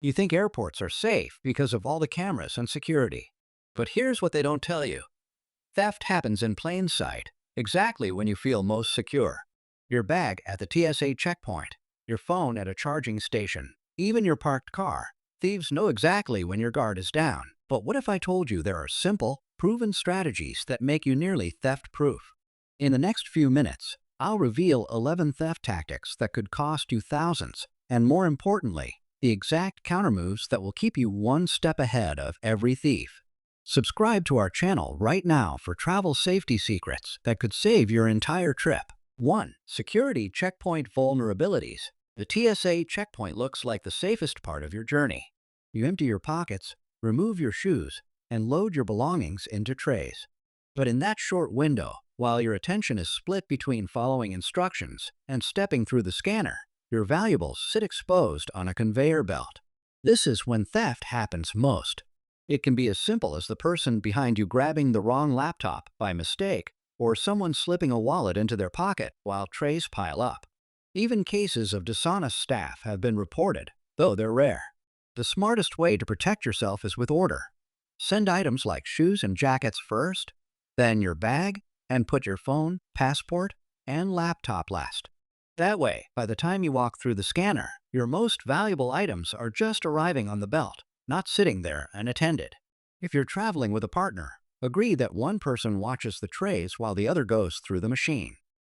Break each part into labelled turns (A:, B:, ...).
A: You think airports are safe because of all the cameras and security. But here's what they don't tell you. Theft happens in plain sight, exactly when you feel most secure. Your bag at the TSA checkpoint, your phone at a charging station, even your parked car. Thieves know exactly when your guard is down. But what if I told you there are simple, proven strategies that make you nearly theft-proof? In the next few minutes, I'll reveal 11 theft tactics that could cost you thousands, and more importantly, the exact countermoves that will keep you one step ahead of every thief. Subscribe to our channel right now for travel safety secrets that could save your entire trip. 1. Security checkpoint vulnerabilities. The TSA checkpoint looks like the safest part of your journey. You empty your pockets, remove your shoes, and load your belongings into trays. But in that short window, while your attention is split between following instructions and stepping through the scanner, your valuables sit exposed on a conveyor belt. This is when theft happens most. It can be as simple as the person behind you grabbing the wrong laptop by mistake, or someone slipping a wallet into their pocket while trays pile up. Even cases of dishonest staff have been reported, though they're rare. The smartest way to protect yourself is with order. Send items like shoes and jackets first, then your bag, and put your phone, passport, and laptop last. That way, by the time you walk through the scanner, your most valuable items are just arriving on the belt, not sitting there unattended. If you're traveling with a partner, agree that one person watches the trays while the other goes through the machine.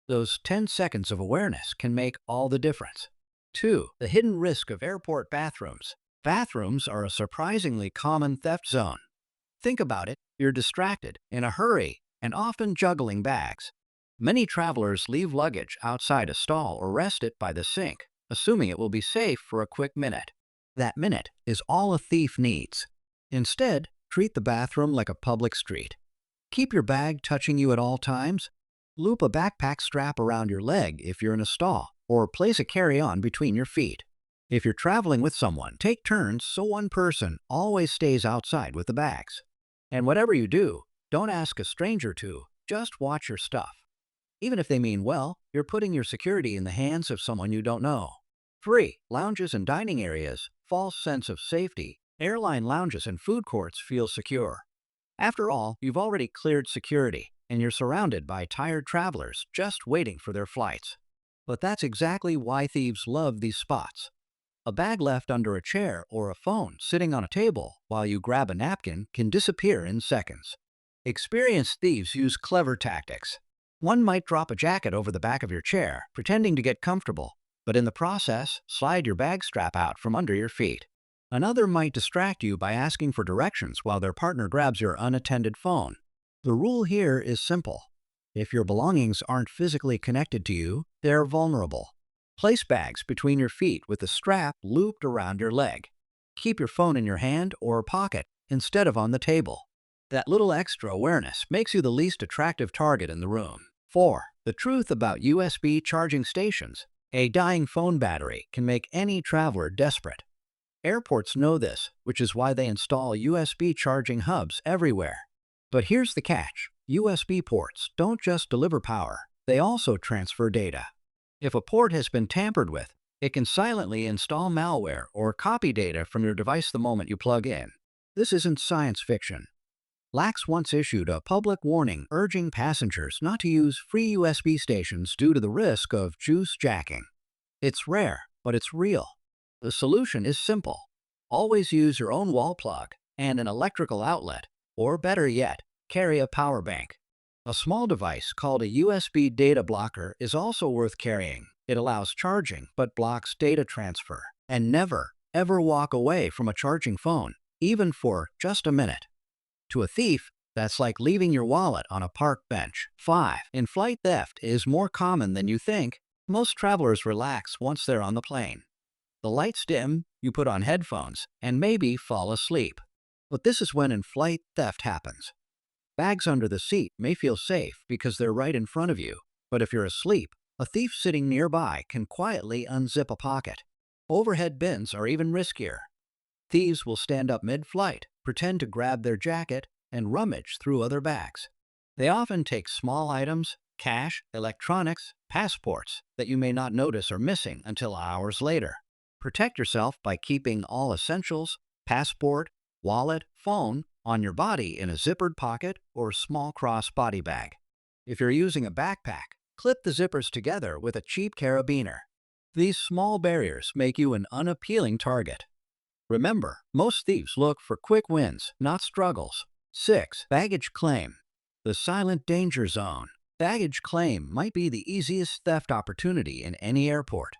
A: Those 10 seconds of awareness can make all the difference. 2. The hidden risk of airport bathrooms. Bathrooms are a surprisingly common theft zone. Think about it, you're distracted, in a hurry, and often juggling bags. Many travelers leave luggage outside a stall or rest it by the sink, assuming it will be safe for a quick minute. That minute is all a thief needs. Instead, treat the bathroom like a public street. Keep your bag touching you at all times. Loop a backpack strap around your leg if you're in a stall, or place a carry-on between your feet. If you're traveling with someone, take turns so one person always stays outside with the bags. And whatever you do, don't ask a stranger to, just watch your stuff. Even if they mean well, you're putting your security in the hands of someone you don't know. 3. Lounges and dining areas. False sense of safety. Airline lounges and food courts feel secure. After all, you've already cleared security, and you're surrounded by tired travelers just waiting for their flights. But that's exactly why thieves love these spots. A bag left under a chair or a phone sitting on a table while you grab a napkin can disappear in seconds. Experienced thieves use clever tactics. One might drop a jacket over the back of your chair, pretending to get comfortable, but in the process, slide your bag strap out from under your feet. Another might distract you by asking for directions while their partner grabs your unattended phone. The rule here is simple. If your belongings aren't physically connected to you, they're vulnerable. Place bags between your feet with the strap looped around your leg. Keep your phone in your hand or pocket instead of on the table. That little extra awareness makes you the least attractive target in the room. 4. The truth about USB charging stations. A dying phone battery can make any traveler desperate. Airports know this, which is why they install USB charging hubs everywhere. But here's the catch. USB ports don't just deliver power, they also transfer data. If a port has been tampered with, it can silently install malware or copy data from your device the moment you plug in. This isn't science fiction. Lax once issued a public warning urging passengers not to use free USB stations due to the risk of juice jacking. It's rare, but it's real. The solution is simple. Always use your own wall plug and an electrical outlet, or better yet, carry a power bank. A small device called a USB data blocker is also worth carrying. It allows charging but blocks data transfer. And never, ever walk away from a charging phone, even for just a minute. To a thief, that's like leaving your wallet on a park bench. 5. In-flight theft is more common than you think. Most travelers relax once they're on the plane. The lights dim, you put on headphones, and maybe fall asleep. But this is when in-flight theft happens. Bags under the seat may feel safe because they're right in front of you, but if you're asleep, a thief sitting nearby can quietly unzip a pocket. Overhead bins are even riskier. Thieves will stand up mid-flight, pretend to grab their jacket, and rummage through other bags. They often take small items, cash, electronics, passports that you may not notice are missing until hours later. Protect yourself by keeping all essentials, passport, wallet, phone, on your body in a zippered pocket or small cross-body bag. If you're using a backpack, clip the zippers together with a cheap carabiner. These small barriers make you an unappealing target. Remember, most thieves look for quick wins, not struggles. 6. Baggage claim. The silent danger zone. Baggage claim might be the easiest theft opportunity in any airport.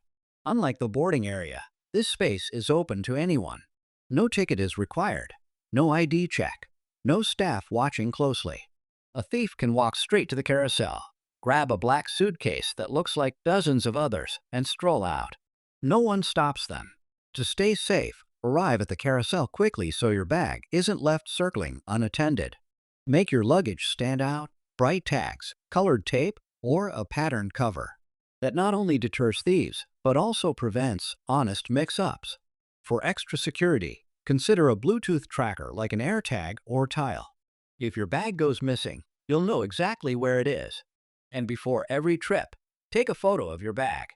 A: Unlike the boarding area, this space is open to anyone. No ticket is required, no ID check, no staff watching closely. A thief can walk straight to the carousel, grab a black suitcase that looks like dozens of others, and stroll out. No one stops them. To stay safe, arrive at the carousel quickly so your bag isn't left circling unattended. Make your luggage stand out, bright tags, colored tape, or a patterned cover. That not only deters thieves, but also prevents honest mix-ups. For extra security, consider a Bluetooth tracker like an AirTag or Tile. If your bag goes missing, you'll know exactly where it is. And before every trip, take a photo of your bag.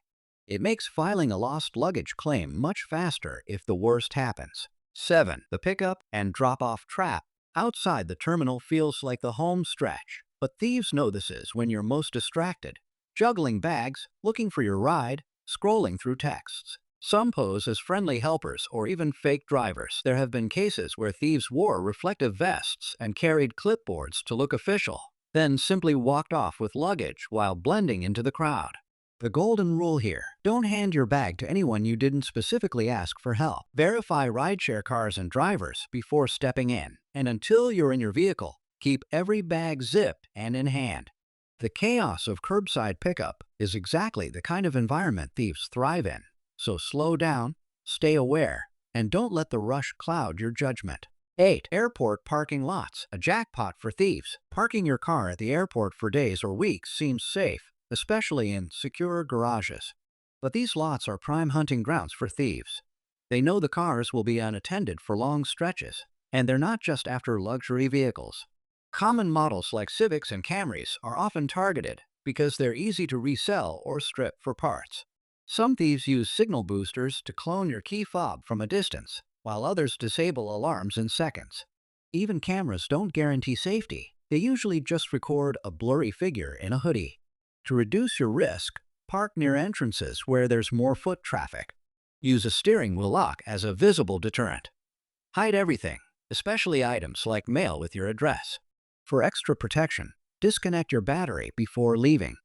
A: It makes filing a lost luggage claim much faster if the worst happens. 7. The pickup and drop-off trap. Outside the terminal feels like the home stretch, but thieves know this is when you're most distracted. Juggling bags, looking for your ride, scrolling through texts. Some pose as friendly helpers or even fake drivers. There have been cases where thieves wore reflective vests and carried clipboards to look official, then simply walked off with luggage while blending into the crowd. The golden rule here: don't hand your bag to anyone you didn't specifically ask for help. Verify rideshare cars and drivers before stepping in, and until you're in your vehicle, keep every bag zipped and in hand. The chaos of curbside pickup is exactly the kind of environment thieves thrive in. So slow down, stay aware, and don't let the rush cloud your judgment. 8. Airport parking lots. A jackpot for thieves. Parking your car at the airport for days or weeks seems safe, especially in secure garages. But these lots are prime hunting grounds for thieves. They know the cars will be unattended for long stretches, and they're not just after luxury vehicles. Common models like Civics and Camrys are often targeted because they're easy to resell or strip for parts. Some thieves use signal boosters to clone your key fob from a distance, while others disable alarms in seconds. Even cameras don't guarantee safety. They usually just record a blurry figure in a hoodie. To reduce your risk, park near entrances where there's more foot traffic. Use a steering wheel lock as a visible deterrent. Hide everything, especially items like mail with your address. For extra protection, disconnect your battery before leaving.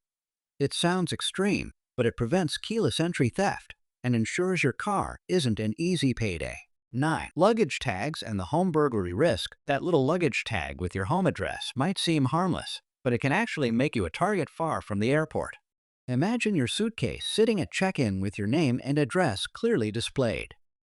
A: It sounds extreme, but it prevents keyless entry theft and ensures your car isn't an easy payday. 9. Luggage tags and the home burglary risk. That little luggage tag with your home address might seem harmless, but it can actually make you a target far from the airport. Imagine your suitcase sitting at check-in with your name and address clearly displayed.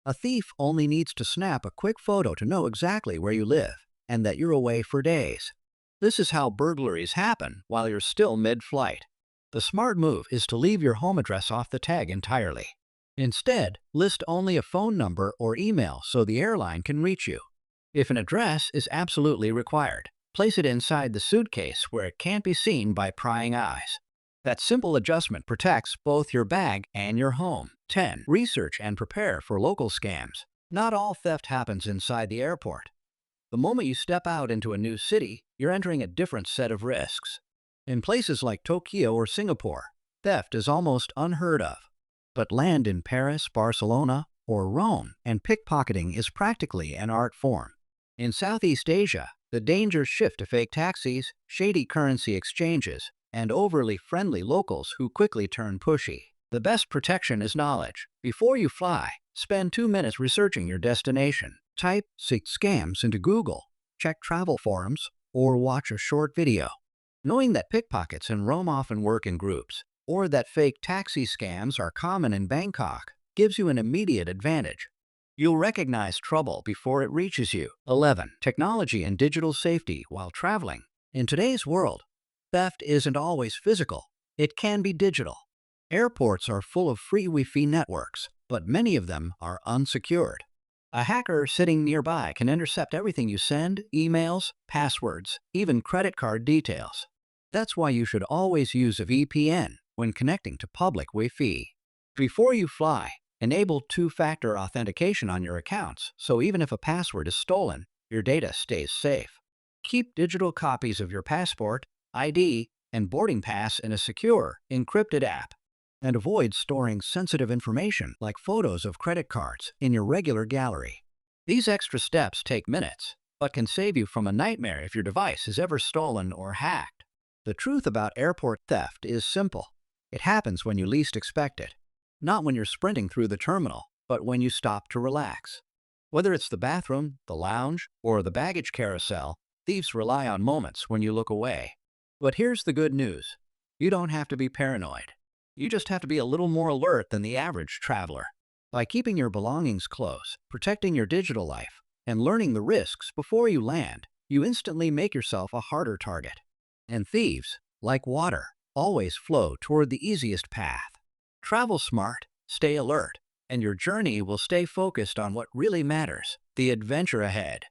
A: A thief only needs to snap a quick photo to know exactly where you live and that you're away for days. This is how burglaries happen while you're still mid-flight. The smart move is to leave your home address off the tag entirely. Instead, list only a phone number or email so the airline can reach you. If an address is absolutely required, place it inside the suitcase where it can't be seen by prying eyes. That simple adjustment protects both your bag and your home. 10. Research and prepare for local scams. Not all theft happens inside the airport. The moment you step out into a new city, you're entering a different set of risks. In places like Tokyo or Singapore, theft is almost unheard of. But land in Paris, Barcelona, or Rome, and pickpocketing is practically an art form. In Southeast Asia, the dangers shift to fake taxis, shady currency exchanges, and overly friendly locals who quickly turn pushy. The best protection is knowledge. Before you fly, spend 2 minutes researching your destination. Type scams into Google, check travel forums, or watch a short video. Knowing that pickpockets in Rome often work in groups, or that fake taxi scams are common in Bangkok, gives you an immediate advantage. You'll recognize trouble before it reaches you. 11. Technology and digital safety while traveling. In today's world, theft isn't always physical. It can be digital. Airports are full of free Wi-Fi networks, but many of them are unsecured. A hacker sitting nearby can intercept everything you send, emails, passwords, even credit card details. That's why you should always use a VPN when connecting to public Wi-Fi. Before you fly, Enable two-factor authentication on your accounts, so even if a password is stolen, your data stays safe. Keep digital copies of your passport, ID, and boarding pass in a secure, encrypted app. And avoid storing sensitive information like photos of credit cards in your regular gallery. These extra steps take minutes, but can save you from a nightmare if your device is ever stolen or hacked. The truth about airport theft is simple. It happens when you least expect it. Not when you're sprinting through the terminal, but when you stop to relax. Whether it's the bathroom, the lounge, or the baggage carousel, thieves rely on moments when you look away. But here's the good news. You don't have to be paranoid. You just have to be a little more alert than the average traveler. By keeping your belongings close, protecting your digital life, and learning the risks before you land, you instantly make yourself a harder target. And thieves, like water, always flow toward the easiest path. Travel smart, stay alert, and your journey will stay focused on what really matters, the adventure ahead.